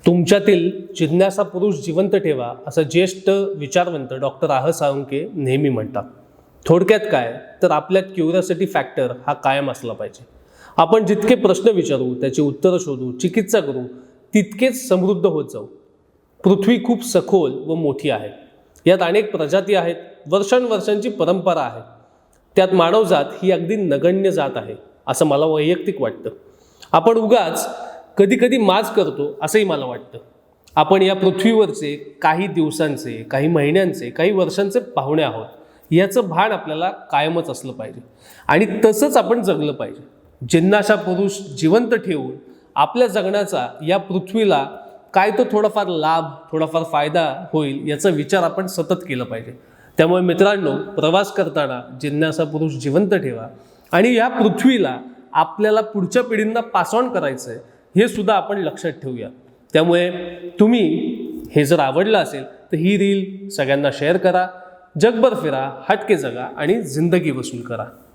तुमच्यातील जिज्ञासा पुरुष जिवंत ठेवा असं ज्येष्ठ विचारवंत डॉक्टर आह साळुंखे नेहमी म्हणतात. थोडक्यात काय तर आपल्यात क्युरिओसिटी फॅक्टर हा कायम असला पाहिजे. आपण जितके प्रश्न विचारू, त्याची उत्तरं शोधू, चिकित्सा करू, तितकेच समृद्ध होत जाऊ. पृथ्वी खूप सखोल व मोठी आहे. यात अनेक प्रजाती आहेत, वर्षांवर्षांची परंपरा आहे. त्यात मानवजात ही अगदी नगण्य जात आहे असं मला वैयक्तिक वाटतं. आपण उगाच कधी कधी माज करतो असंही मला वाटतं. आपण या पृथ्वीवरचे काही दिवसांचे, काही महिन्यांचे, काही वर्षांचे पाहुणे आहोत याचं भान आपल्याला कायमच असलं पाहिजे आणि तसंच आपण जगलं पाहिजे. जिज्ञासा पुरुष जिवंत ठेवून आपल्या जगण्याचा या पृथ्वीला काय तो थोडाफार लाभ, थोडाफार फायदा होईल याचा विचार आपण सतत केला पाहिजे. त्यामुळे मित्रांनो, प्रवास करताना जिज्ञासा पुरुष जिवंत ठेवा आणि या पृथ्वीला आपल्याला पुढच्या पिढींना पास ऑन करायचं आहे हे सुद्धा आपण लक्षात ठेवूया. त्यामुळे तुम्ही हे जर आवडलं असेल तर ही रील सगळ्यांना शेअर करा. जगभर फिरा, हटके जगा आणि जिंदगी वसूल करा.